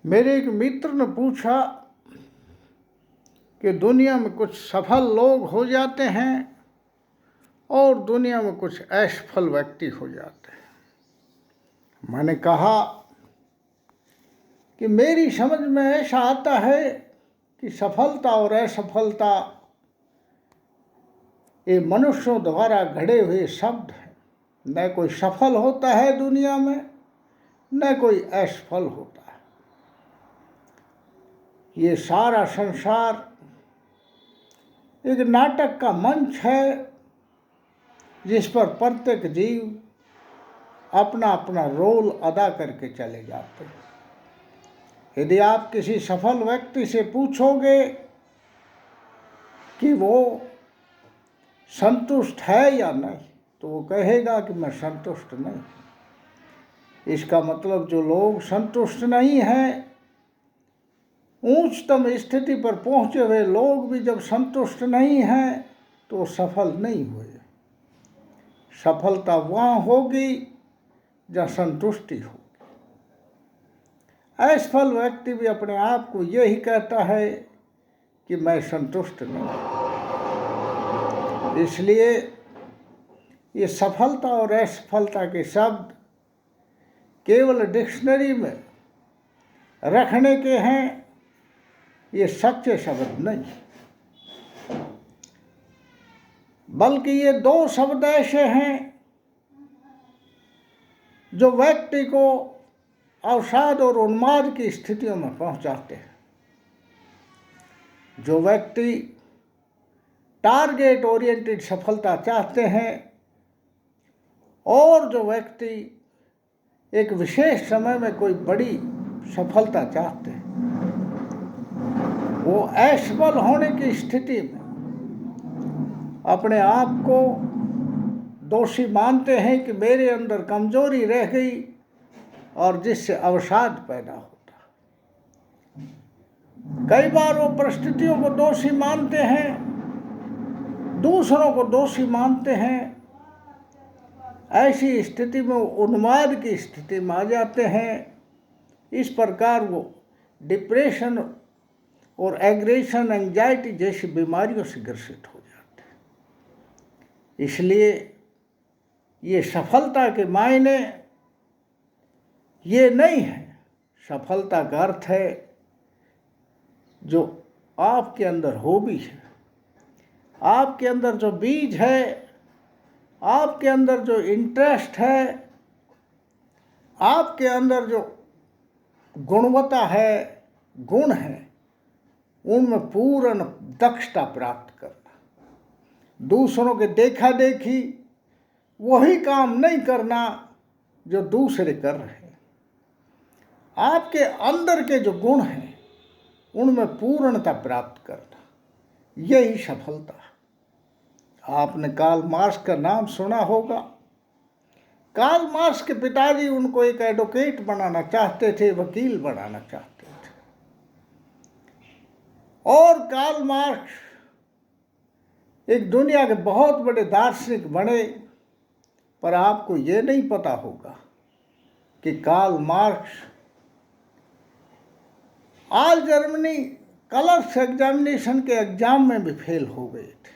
मेरे एक मित्र ने पूछा कि दुनिया में कुछ सफल लोग हो जाते हैं और दुनिया में कुछ असफल व्यक्ति हो जाते हैं। मैंने कहा कि मेरी समझ में ऐसा आता है कि सफलता और असफलता ये मनुष्यों द्वारा घड़े हुए शब्द हैं। न कोई सफल होता है दुनिया में, न कोई असफल होता है। ये सारा संसार एक नाटक का मंच है जिस पर प्रत्येक जीव अपना अपना रोल अदा करके चले जाते हैं। यदि आप किसी सफल व्यक्ति से पूछोगे कि वो संतुष्ट है या नहीं, तो वो कहेगा कि मैं संतुष्ट नहीं। इसका मतलब जो लोग संतुष्ट नहीं हैं, उच्चतम स्थिति पर पहुंचे हुए लोग भी जब संतुष्ट नहीं हैं तो वो सफल नहीं हुए। सफलता वहाँ होगी जहाँ संतुष्टि होगी। असफल व्यक्ति भी अपने आप को यही कहता है कि मैं संतुष्ट नहीं। इसलिए ये सफलता और असफलता के शब्द केवल डिक्शनरी में रखने के हैं, ये सच्चे शब्द नहीं, बल्कि ये दो शब्द ऐसे हैं जो व्यक्ति को अवसाद और उन्माद की स्थितियों में पहुंचाते हैं। जो व्यक्ति टारगेट ओरिएंटेड सफलता चाहते हैं और जो व्यक्ति एक विशेष समय में कोई बड़ी सफलता चाहते हैं, वो असफल होने की स्थिति में अपने आप को दोषी मानते हैं कि मेरे अंदर कमजोरी रह गई और जिससे अवसाद पैदा होता। कई बार वो परिस्थितियों को दोषी मानते हैं, दूसरों को दोषी मानते हैं। ऐसी स्थिति में उन्माद की स्थिति में आ जाते हैं। इस प्रकार वो डिप्रेशन और एग्रेशन, एंजाइटी जैसी बीमारियों से ग्रसित हो जाते हैं। इसलिए ये सफलता के मायने ये नहीं है। सफलता का अर्थ है जो आपके अंदर हॉबी है, आपके अंदर जो बीज है, आपके अंदर जो इंटरेस्ट है, आपके अंदर जो गुणवत्ता है, गुण है, उनमें पूर्ण दक्षता प्राप्त करना। दूसरों के देखा देखी वही काम नहीं करना जो दूसरे कर रहे हैं। आपके अंदर के जो गुण हैं उनमें पूर्णता प्राप्त करना, यही सफलता है। आपने कार्ल मार्क्स का नाम सुना होगा। कार्ल मार्क्स के पिताजी उनको एक एडवोकेट बनाना चाहते थे, वकील बनाना चाहते थे। और कार्ल मार्क्स एक दुनिया के बहुत बड़े दार्शनिक बने, पर आपको ये नहीं पता होगा कि कार्ल मार्क्स ऑल जर्मनी कलर्स एग्जामिनेशन के एग्जाम में भी फेल हो गए थे।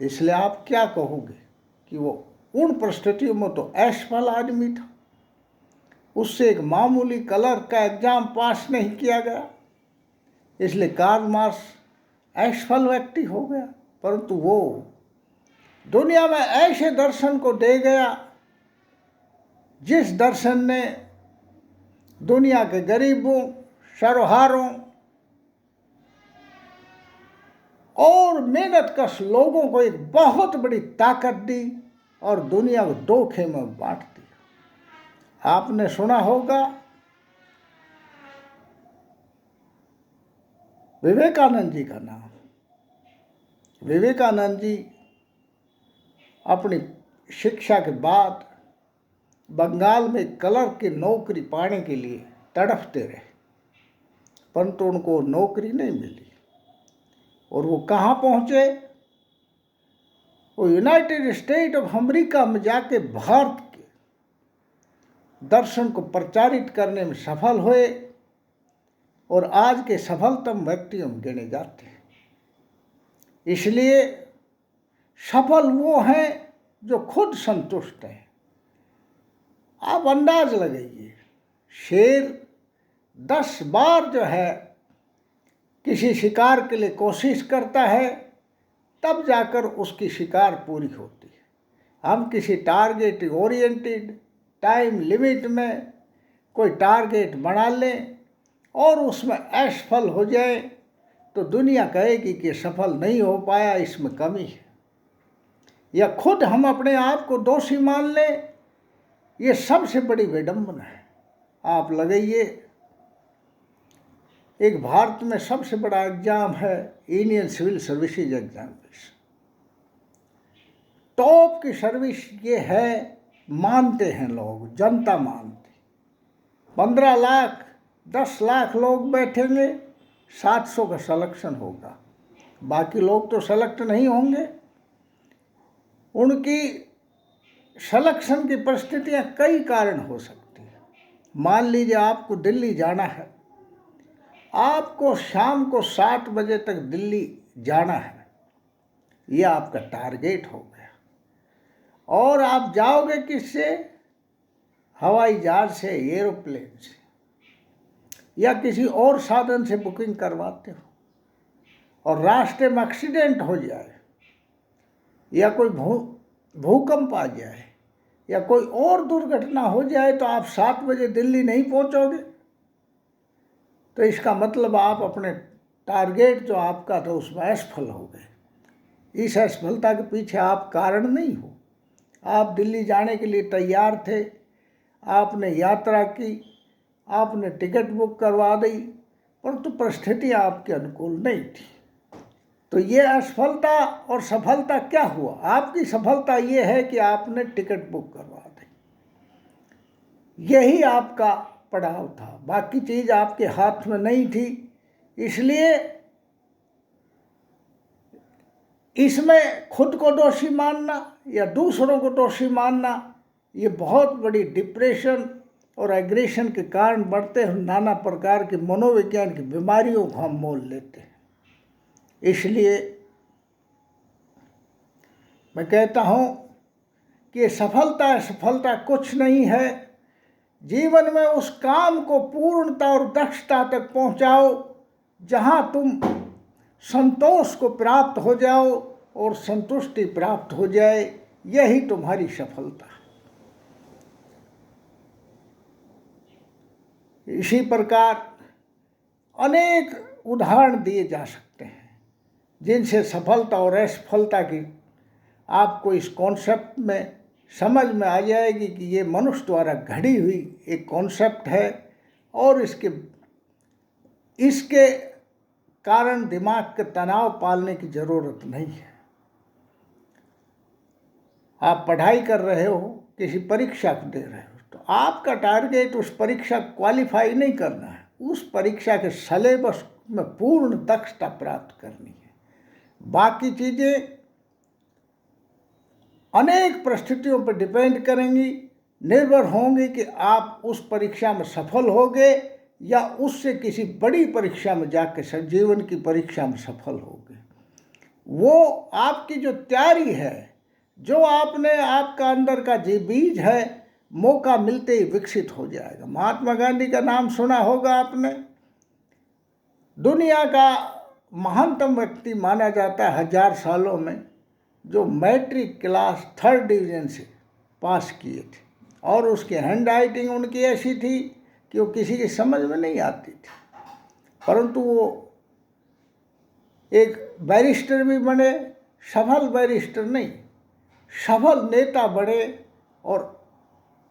इसलिए आप क्या कहोगे कि वो उन परिस्थितियों में तो असफल आदमी था, उससे एक मामूली कलर का एग्जाम पास नहीं किया गया, इसलिए कार्ल मार्क्स असफल व्यक्ति हो गया। परंतु वो दुनिया में ऐसे दर्शन को दे गया जिस दर्शन ने दुनिया के गरीबों, सर्वहारों और मेहनतकश लोगों को एक बहुत बड़ी ताकत दी और दुनिया को दो खेमों में बांट दिया। आपने सुना होगा विवेकानंद जी का नाम। विवेकानंद जी अपनी शिक्षा के बाद बंगाल में कलर की नौकरी पाने के लिए तड़पते रहे, परंतु उनको नौकरी नहीं मिली। और वो कहाँ पहुँचे? वो यूनाइटेड स्टेट ऑफ अमेरिका में जाके भारत के दर्शन को प्रचारित करने में सफल हुए और आज के सफलतम व्यक्तियों में गिने जाते हैं। इसलिए सफल वो हैं जो खुद संतुष्ट हैं। आप अंदाज लगाइए, शेर 10 बार जो है किसी शिकार के लिए कोशिश करता है, तब जाकर उसकी शिकार पूरी होती है। हम किसी टारगेट ओरिएंटेड टाइम लिमिट में कोई टारगेट बना लें और उसमें असफल हो जाए तो दुनिया कहेगी कि सफल नहीं हो पाया, इसमें कमी है। या खुद हम अपने आप को दोषी मान लें, ये सबसे बड़ी विडंबना है। आप लगाइए, एक भारत में सबसे बड़ा एग्जाम है Indian civil services examination. Top की सर्विस ये है, मानते हैं लोग, जनता मानती। 15 लाख 10 लाख लोग बैठेंगे, 700 का सिलेक्शन होगा, बाकी लोग तो सेलेक्ट नहीं होंगे। उनकी सिलेक्शन की परिस्थितियां कई कारण हो सकती हैं। मान लीजिए आपको दिल्ली जाना है, आपको शाम को 7 बजे तक दिल्ली जाना है, यह आपका टारगेट हो गया। और आप जाओगे किससे? हवाई जहाज से, एरोप्लेन से, या किसी और साधन से बुकिंग करवाते हो, और रास्ते में एक्सीडेंट हो जाए, या कोई भूकंप आ जाए, या कोई और दुर्घटना हो जाए, तो आप 7 बजे दिल्ली नहीं पहुंचोगे। तो इसका मतलब आप अपने टारगेट जो आपका था उसमें असफल हो गए। इस असफलता के पीछे आप कारण नहीं हो। आप दिल्ली जाने के लिए तैयार थे, आपने यात्रा की, आपने टिकट बुक करवा दी, परंतु परिस्थितियाँ आपके अनुकूल नहीं थी। तो ये असफलता और सफलता क्या हुआ? आपकी सफलता ये है कि आपने टिकट बुक करवा दी, यही आपका पड़ाव था, बाकी चीज़ आपके हाथ में नहीं थी। इसलिए इसमें खुद को दोषी मानना या दूसरों को दोषी मानना, ये बहुत बड़ी डिप्रेशन और एग्रेशन के कारण बढ़ते हुए नाना प्रकार की मनोविज्ञान की बीमारियों को हम मोल लेते हैं। इसलिए मैं कहता हूँ कि सफलता असफलता कुछ नहीं है। जीवन में उस काम को पूर्णता और दक्षता तक पहुँचाओ जहाँ तुम संतोष को प्राप्त हो जाओ और संतुष्टि प्राप्त हो जाए, यही तुम्हारी सफलता है। इसी प्रकार अनेक उदाहरण दिए जा सकते हैं जिनसे सफलता और असफलता की आपको इस कॉन्सेप्ट में समझ में आ जाएगी कि ये मनुष्य द्वारा घड़ी हुई एक कॉन्सेप्ट है और इसके कारण दिमाग के तनाव पालने की ज़रूरत नहीं है। आप पढ़ाई कर रहे हो, किसी परीक्षा को दे रहे हो, तो आपका टारगेट उस परीक्षा क्वालिफाई नहीं करना है, उस परीक्षा के सिलेबस में पूर्ण दक्षता प्राप्त करनी है। बाकी चीज़ें अनेक परिस्थितियों पर डिपेंड करेंगी, निर्भर होंगी कि आप उस परीक्षा में सफल होगे या उससे किसी बड़ी परीक्षा में जाकर जीवन की परीक्षा में सफल होगे। वो आपकी जो तैयारी है, जो आपने आपका अंदर का जो बीज है, मौका मिलते ही विकसित हो जाएगा। महात्मा गांधी का नाम सुना होगा आपने। दुनिया का महानतम व्यक्ति माना जाता है 1000 सालों में, जो मैट्रिक क्लास 3rd डिवीज़न से पास किए थे, और उसकी हैंड राइटिंग उनकी ऐसी थी कि वो किसी की समझ में नहीं आती थी, परंतु वो एक बैरिस्टर भी बने, सफल बैरिस्टर नहीं, सफल नेता बने, और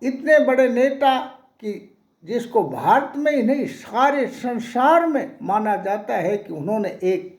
इतने बड़े नेता कि जिसको भारत में ही नहीं सारे संसार में माना जाता है कि उन्होंने एक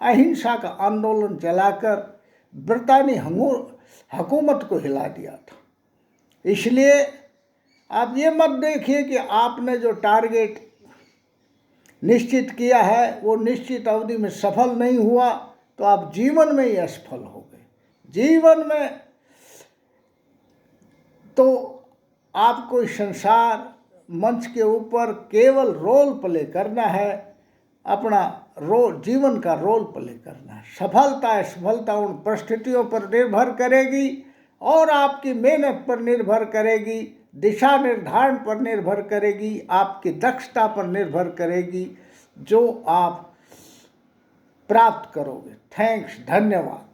अहिंसा का आंदोलन चलाकर ब्रितानी हुकूमत को हिला दिया था। इसलिए आप ये मत देखिए कि आपने जो टारगेट निश्चित किया है वो निश्चित अवधि में सफल नहीं हुआ तो आप जीवन में ही असफल हो गए। जीवन में तो आपको इस संसार मंच के ऊपर केवल रोल प्ले करना है, अपना जीवन का रोल प्ले करना है। सफलता असफलता उन परिस्थितियों पर निर्भर करेगी और आपकी मेहनत पर निर्भर करेगी, दिशा निर्धारण पर निर्भर करेगी, आपकी दक्षता पर निर्भर करेगी जो आप प्राप्त करोगे। थैंक्स, धन्यवाद।